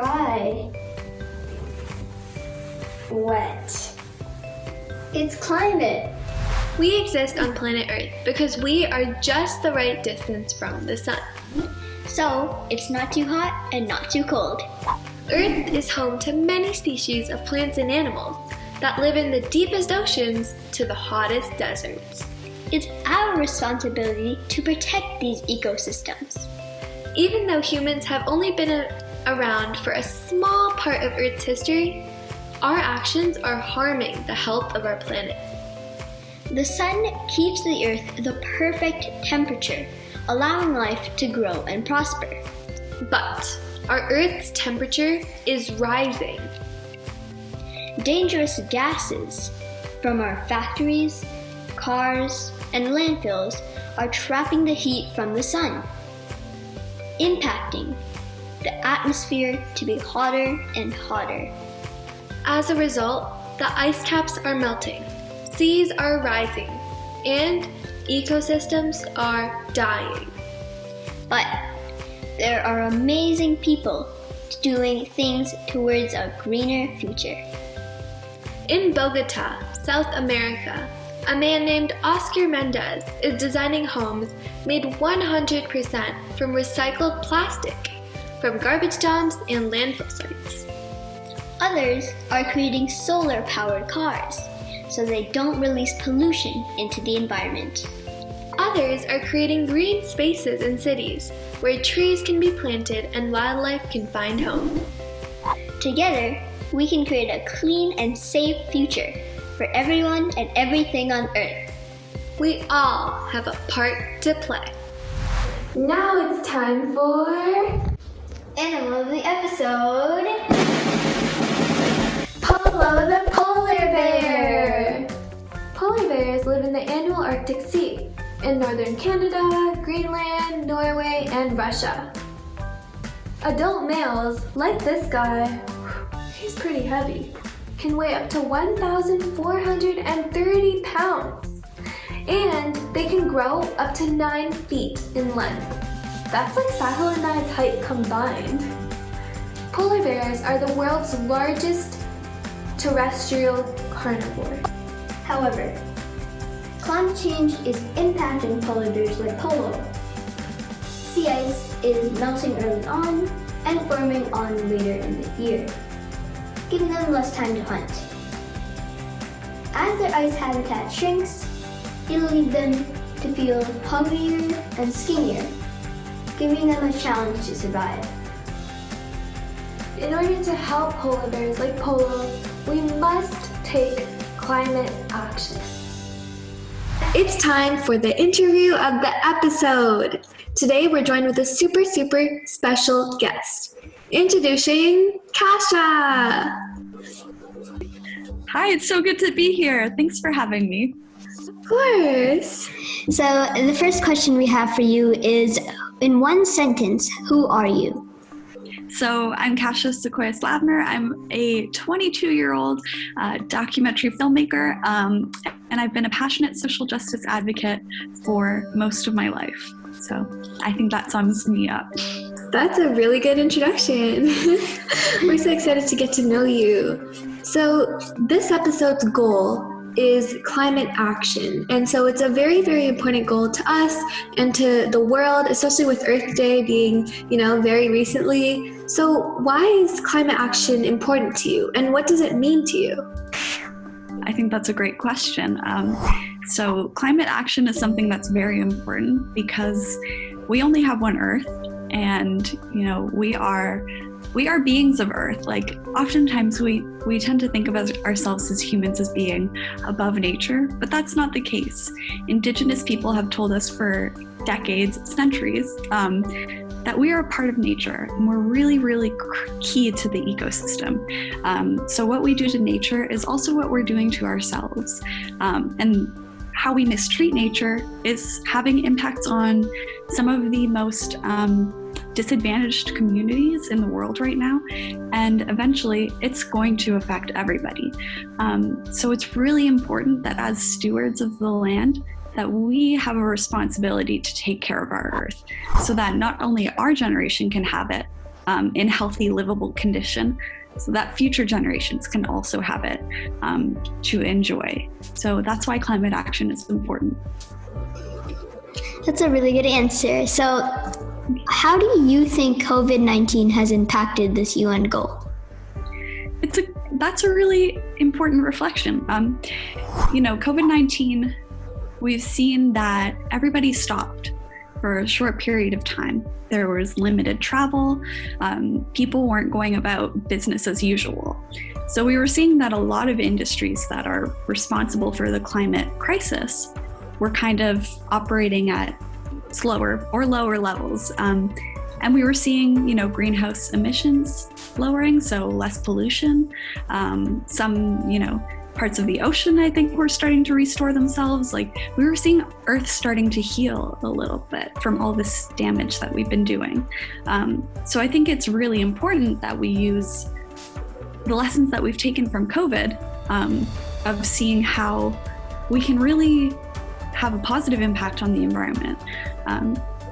dry. Wet. It's climate. We exist on planet Earth because we are just the right distance from the sun. So, it's not too hot and not too cold. Earth is home to many species of plants and animals that live in the deepest oceans to the hottest deserts. It's our responsibility to protect these ecosystems. Even though humans have only been around for a small part of Earth's history, our actions are harming the health of our planet. The sun keeps the Earth the perfect temperature, allowing life to grow and prosper. But our Earth's temperature is rising. Dangerous gases from our factories, cars, and landfills are trapping the heat from the sun, impacting the atmosphere to be hotter and hotter. As a result, the ice caps are melting, seas are rising, and ecosystems are dying. But there are amazing people doing things towards a greener future. In Bogota, South America, a man named Oscar Mendez is designing homes made 100% from recycled plastic from garbage dumps and landfill sites. Others are creating solar-powered cars so they don't release pollution into the environment. Others are creating green spaces in cities where trees can be planted and wildlife can find home. Together, we can create a clean and safe future for everyone and everything on Earth. We all have a part to play. Now it's time for Animal of the episode, Polo the polar bear. Polar bears live in the annual Arctic Sea in northern Canada, Greenland, Norway, and Russia. Adult males, like this guy, he's pretty heavy, can weigh up to 1,430 pounds. And they can grow up to 9 feet in length. That's like Sahil and I's height combined. Polar bears are the world's largest terrestrial carnivore. However, climate change is impacting polar bears like Polo. Sea ice is melting early on and forming on later in the year, giving them less time to hunt. As their ice habitat shrinks, it'll lead them to feel hungrier and skinnier, giving them a challenge to survive. In order to help polar bears like Polo, we must take climate action. It's time for the interview of the episode. Today we're joined with a super special guest. Introducing Kasha. Hi, it's so good to be here. Thanks for having me. Of course. So the first question we have for you is, in one sentence, who are you? So I'm Kasha Sequoia Slavner. I'm a 22-year-old documentary filmmaker, and I've been a passionate social justice advocate for most of my life. So I think that sums me up. That's a really good introduction. We're so excited to get to know you. So this episode's goal is climate action. And so it's a very important goal to us and to the world, especially with Earth Day being, very recently. So why is climate action important to you, and what does it mean to you? I think that's a great question. So climate action is something that's very important because we only have one Earth, and we are beings of Earth. Like, oftentimes we tend to think of ourselves as humans as being above nature, but that's not the case. Indigenous people have told us for decades, centuries, that we are a part of nature, and we're really key to the ecosystem. So what we do to nature is also what we're doing to ourselves. And how we mistreat nature is having impacts on some of the most disadvantaged communities in the world right now, and eventually it's going to affect everybody. So it's really important that as stewards of the land, that we have a responsibility to take care of our Earth so that not only our generation can have it, in healthy, livable condition, so that future generations can also have it to enjoy. So that's why climate action is important. That's a really good answer. So how do you think COVID-19 has impacted this UN goal? That's a really important reflection. COVID-19, we've seen that everybody stopped for a short period of time. There was limited travel. People weren't going about business as usual. So we were seeing that a lot of industries that are responsible for the climate crisis were kind of operating at slower or lower levels. And we were seeing, greenhouse emissions lowering, so less pollution. Some, parts of the ocean, I think, were starting to restore themselves. Like, we were seeing Earth starting to heal a little bit from all this damage that we've been doing. So I think it's really important that we use the lessons that we've taken from COVID, of seeing how we can really have a positive impact on the environment,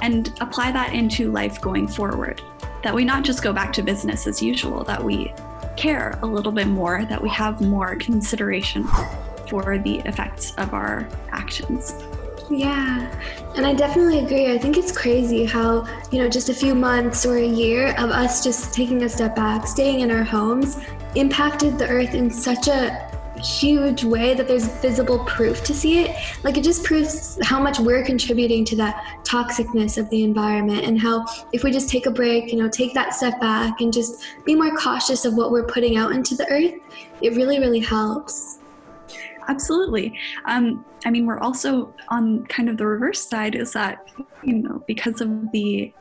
and apply that into life going forward. That we not just go back to business as usual, that we care a little bit more, that we have more consideration for the effects of our actions. Yeah, and I definitely agree. I think it's crazy how, just a few months or a year of us just taking a step back, staying in our homes, impacted the earth in such a huge way that there's visible proof to see it. Like, it just proves how much we're contributing to that toxicness of the environment, and how if we just take a break, take that step back and just be more cautious of what we're putting out into the earth, it really, really helps. Absolutely. We're also on kind of the reverse side, is that, because of the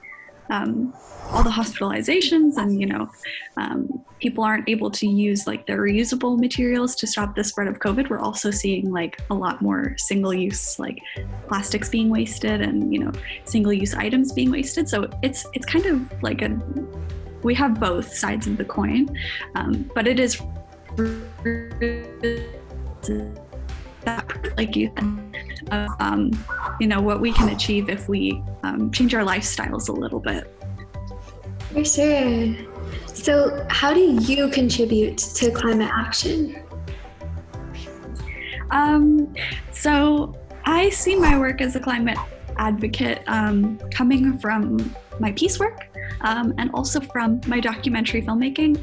all the hospitalizations and, people aren't able to use their reusable materials to stop the spread of COVID. We're also seeing a lot more single-use plastics being wasted and, single-use items being wasted. So it's kind of we have both sides of the coin, but it is that, like you said, what we can achieve if we change our lifestyles a little bit. For sure. So how do you contribute to climate action? So I see my work as a climate advocate coming from my peace work and also from my documentary filmmaking.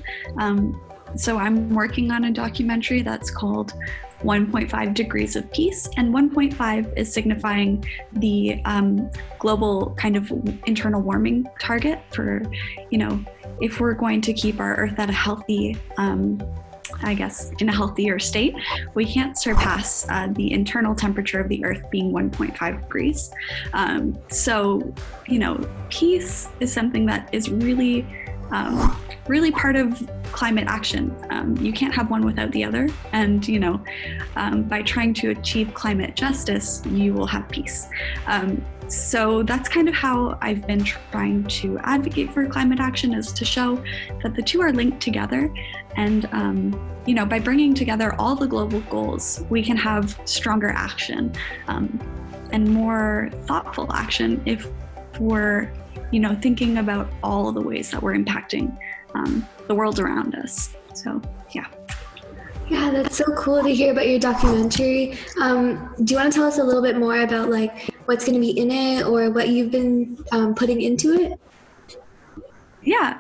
So I'm working on a documentary that's called 1.5 Degrees of Peace, and 1.5 is signifying the global kind of internal warming target for, if we're going to keep our Earth at a healthy, in a healthier state, we can't surpass the internal temperature of the Earth being 1.5 degrees. So, peace is something that is really part of climate action. You can't have one without the other. And, by trying to achieve climate justice, you will have peace. So that's kind of how I've been trying to advocate for climate action, is to show that the two are linked together. And, by bringing together all the global goals, we can have stronger action and more thoughtful action if we're thinking about all the ways that we're impacting the world around us. So, yeah. Yeah, that's so cool to hear about your documentary. Do you want to tell us a little bit more about what's going to be in it, or what you've been putting into it? Yeah.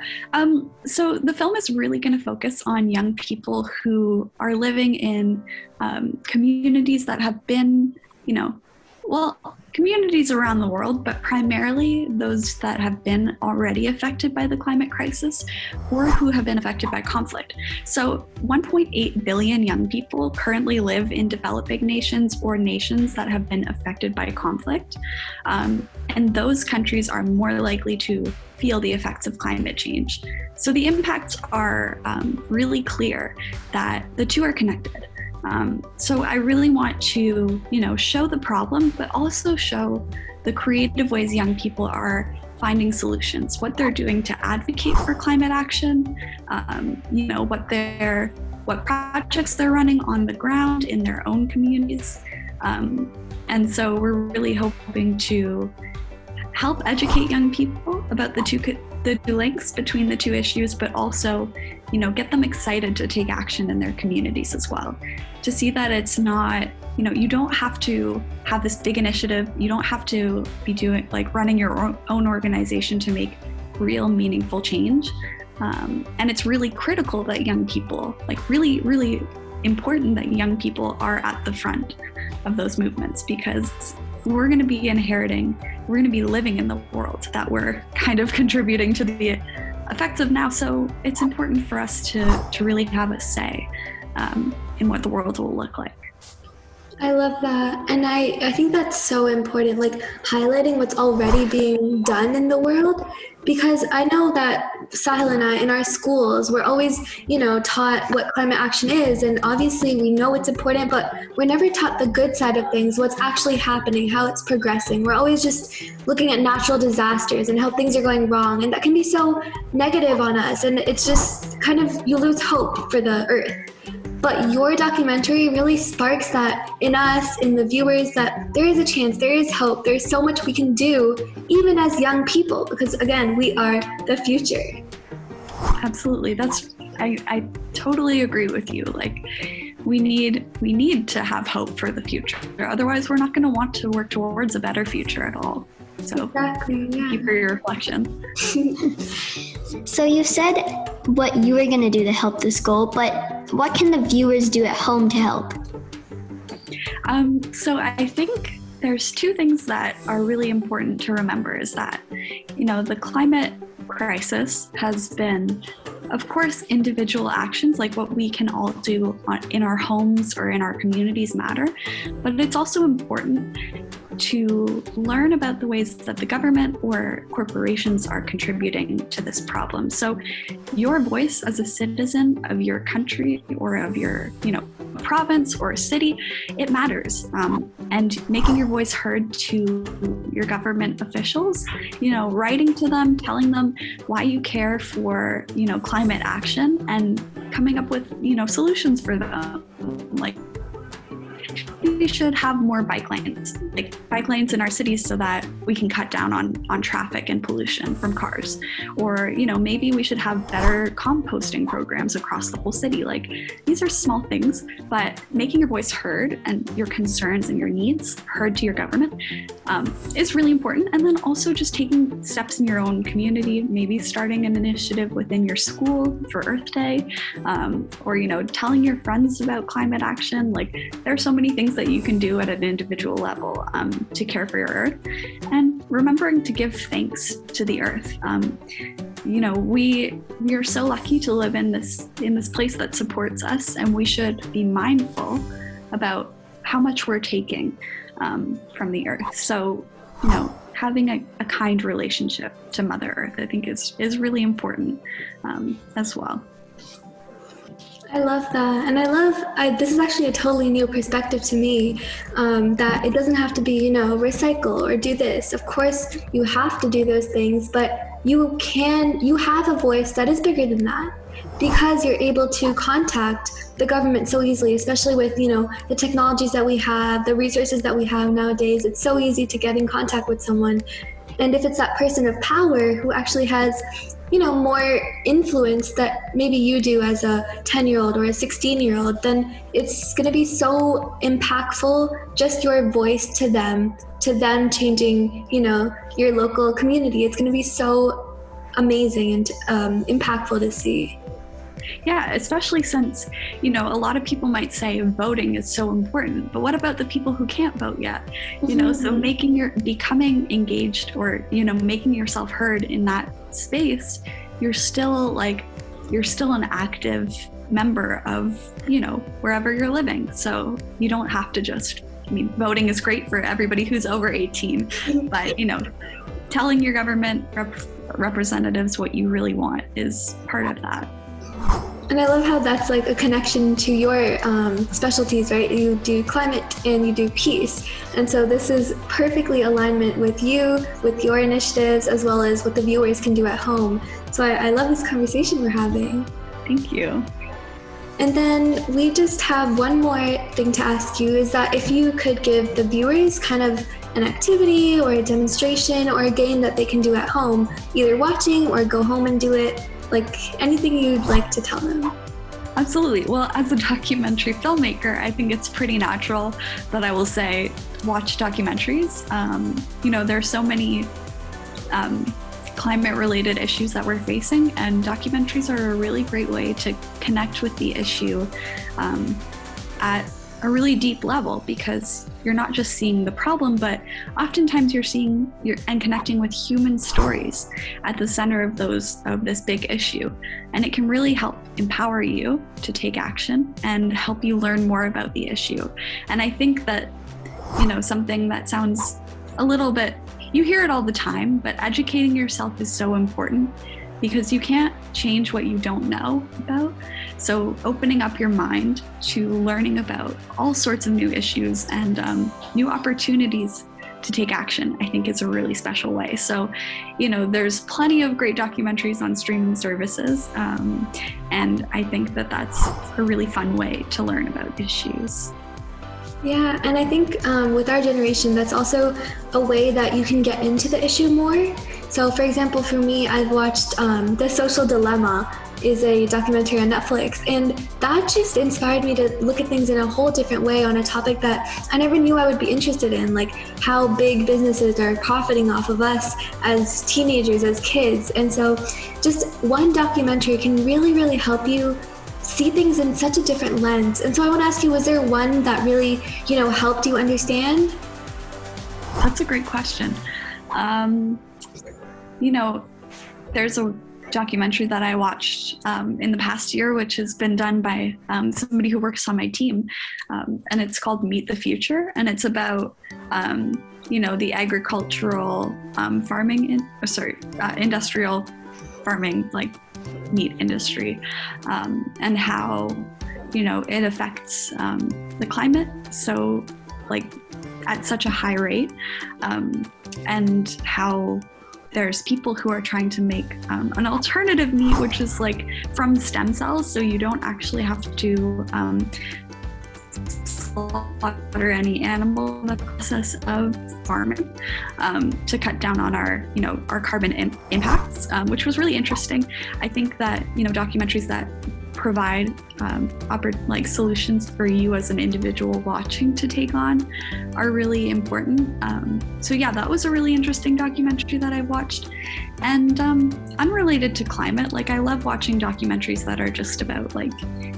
So the film is really going to focus on young people who are living in communities that have been, communities around the world, but primarily those that have been already affected by the climate crisis or who have been affected by conflict. So 1.8 billion young people currently live in developing nations or nations that have been affected by conflict. And those countries are more likely to feel the effects of climate change. So the impacts are really clear that the two are connected. So I really want to, show the problem, but also show the creative ways young people are finding solutions, what they're doing to advocate for climate action, what projects they're running on the ground in their own communities. And so we're really hoping to help educate young people about the the links between the two issues, but also, get them excited to take action in their communities as well. To see that it's not, you don't have to have this big initiative. You don't have to be running your own organization to make real meaningful change. And it's really critical that young people, really, really important that young people are at the front of those movements, because we're going to be living in the world that we're kind of contributing to the effects of now. So it's important for us to really have a say in what the world will look like. I love that. And I think that's so important, highlighting what's already being done in the world, because I know that Sahil and I in our schools, we're always, taught what climate action is. And obviously we know it's important, but we're never taught the good side of things, what's actually happening, how it's progressing. We're always just looking at natural disasters and how things are going wrong. And that can be so negative on us. And it's just kind of, you lose hope for the earth. But your documentary really sparks that in us, in the viewers, that there is a chance, there is hope, there's so much we can do, even as young people, because again, we are the future. Absolutely. I totally agree with you. We need to have hope for the future. Otherwise, we're not going to want to work towards a better future at all. So exactly, yeah. Thank you for your reflection. So you said what you were going to do to help this goal, but what can the viewers do at home to help? So I think there's two things that are really important to remember is that, the climate crisis has been, of course, individual actions like what we can all do in our homes or in our communities matter, but it's also important to learn about the ways that the government or corporations are contributing to this problem. So your voice as a citizen of your country or of your, province or city, it matters. And making your voice heard to your government officials, writing to them, telling them why you care for, climate action and coming up with, solutions for them. We should have more bike lanes in our cities so that we can cut down on traffic and pollution from cars. Or, maybe we should have better composting programs across the whole city. These are small things, but making your voice heard and your concerns and your needs heard to your government is really important. And then also just taking steps in your own community, maybe starting an initiative within your school for Earth Day, or, telling your friends about climate action. There are so many things that you can do at an individual level to care for your earth, and remembering to give thanks to the earth. We are so lucky to live in this place that supports us, and we should be mindful about how much we're taking from the earth. So, having a kind relationship to Mother Earth, I think is really important as well. I love that. And this is actually a totally new perspective to me, that it doesn't have to be, recycle or do this. Of course, you have to do those things, but you have a voice that is bigger than that, because you're able to contact the government so easily, especially with, the technologies that we have, the resources that we have nowadays. It's so easy to get in contact with someone. And if it's that person of power who actually has, more influence that maybe you do as a 10-year-old or a 16-year-old, then it's going to be so impactful, just your voice to them changing, your local community. It's going to be so amazing and impactful to see. Yeah, especially since, a lot of people might say voting is so important, but what about the people who can't vote yet? So becoming engaged or, making yourself heard in that space, you're still an active member of, wherever you're living. So you don't have to voting is great for everybody who's over 18, but, telling your government representatives what you really want is part of that. And I love how that's a connection to your specialties, right? You do climate and you do peace. And so this is perfectly alignment with you, with your initiatives, as well as what the viewers can do at home. So I love this conversation we're having. Thank you. And then we just have one more thing to ask you, is that if you could give the viewers kind of an activity or a demonstration or a game that they can do at home, either watching or go home and do it, like anything you'd like to tell them. Absolutely. Well, as a documentary filmmaker, I think it's pretty natural that I will say, watch documentaries. There's so many climate-related issues that we're facing, and documentaries are a really great way to connect with the issue at a really deep level, because you're not just seeing the problem, but oftentimes you're connecting with human stories at the center of this big issue. And it can really help empower you to take action and help you learn more about the issue. And I think that, something that sounds a little bit, you hear it all the time, but educating yourself is so important, because you can't change what you don't know about. So opening up your mind to learning about all sorts of new issues and new opportunities to take action, I think is a really special way. So, there's plenty of great documentaries on streaming services. And I think that that's a really fun way to learn about issues. Yeah, and I think with our generation, that's also a way that you can get into the issue more. So for example, for me, I've watched The Social Dilemma is a documentary on Netflix, and that just inspired me to look at things in a whole different way on a topic that I never knew I would be interested in, like how big businesses are profiting off of us as teenagers, as kids. And so just one documentary can really, really help you see things in such a different lens. And so I want to ask you, was there one that really, helped you understand? That's a great question. There's a documentary that I watched in the past year, which has been done by somebody who works on my team, and it's called Meet the Future, and it's about the agricultural industrial farming, like meat industry, and how it affects the climate so at such a high rate, and how there's people who are trying to make an alternative meat, which is from stem cells, so you don't actually have to slaughter any animal in the process of farming, to cut down on our carbon impacts, which was really interesting. I think that documentaries that provide solutions for you as an individual watching to take on are really important. So yeah, that was a really interesting documentary that I watched. And unrelated to climate, I love watching documentaries that are just about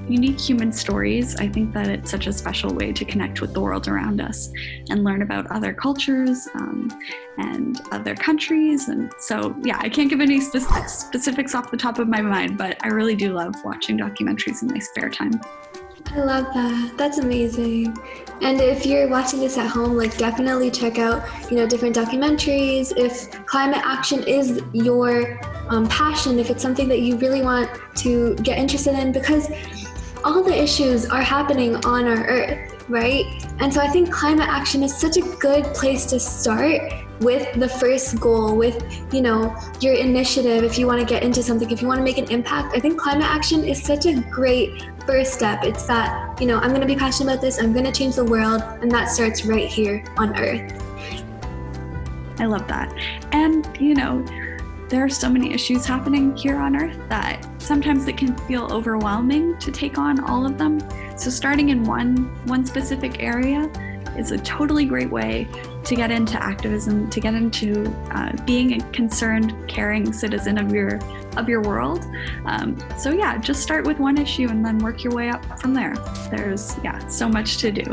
unique human stories. I think that it's such a special way to connect with the world around us and learn about other cultures and other countries. And so yeah, I can't give any specifics off the top of my mind, but I really do love watching documentaries in my spare time. I love that. That's amazing. And if you're watching this at home, definitely check out, different documentaries. If climate action is your passion, if it's something that you really want to get interested in, because all the issues are happening on our Earth, right? And so I think climate action is such a good place to start with the first goal, with, your initiative. If you want to get into something, if you want to make an impact, I think climate action is such a great first step. It's that, I'm going to be passionate about this, I'm going to change the world, and that starts right here on Earth. I love that. And, there are so many issues happening here on Earth that sometimes it can feel overwhelming to take on all of them. So starting in one specific area is a totally great way to get into activism, to get into being a concerned, caring citizen of your world. So yeah, just start with one issue and then work your way up from there. There's so much to do.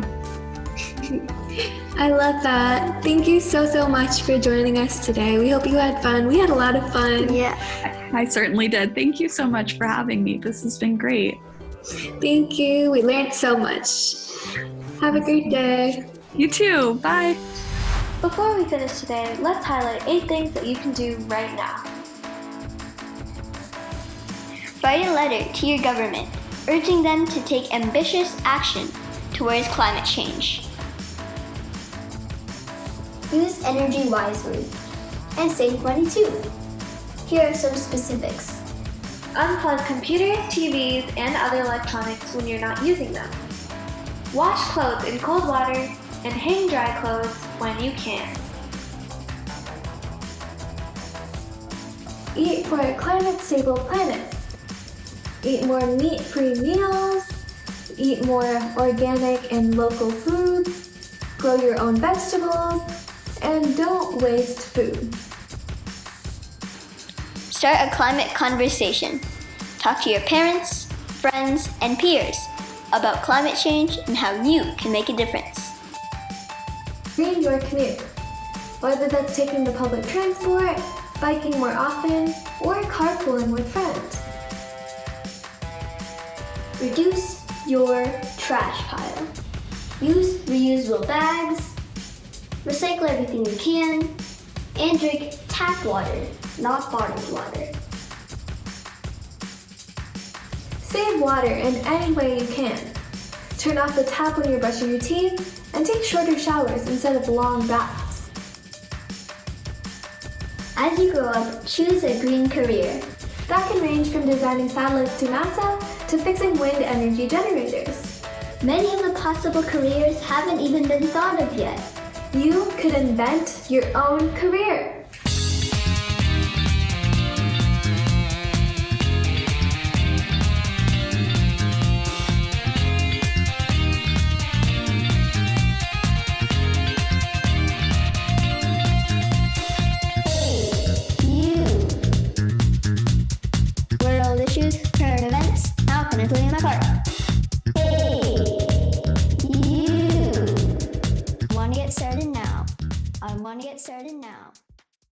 I love that. Thank you so much for joining us today. We hope you had fun. We had a lot of fun. Yeah. I certainly did. Thank you so much for having me. This has been great. Thank you. We learned so much. Have a great day. You too. Bye. Before we finish today, let's highlight 8 things that you can do right now. Write a letter to your government, urging them to take ambitious action towards climate change. Use energy wisely and save money too. Here are some specifics. Unplug computers, TVs, and other electronics when you're not using them. Wash clothes in cold water and hang dry clothes when you can. Eat for a climate-stable planet. Eat more meat-free meals. Eat more organic and local foods. Grow your own vegetables. And don't waste food. Start a climate conversation. Talk to your parents, friends, and peers about climate change and how you can make a difference. Green your commute. Whether that's taking the public transport, biking more often, or carpooling with friends. Reduce your trash pile. Use reusable bags, recycle everything you can, and drink tap water, not bottled water. Save water in any way you can. Turn off the tap when you're brushing your teeth, and take shorter showers instead of long baths. As you grow up, choose a green career. That can range from designing satellites to NASA to fixing wind energy generators. Many of the possible careers haven't even been thought of yet. You could invent your own career. World issues, current events, how can I play my part? Hey, you. I want to get started now.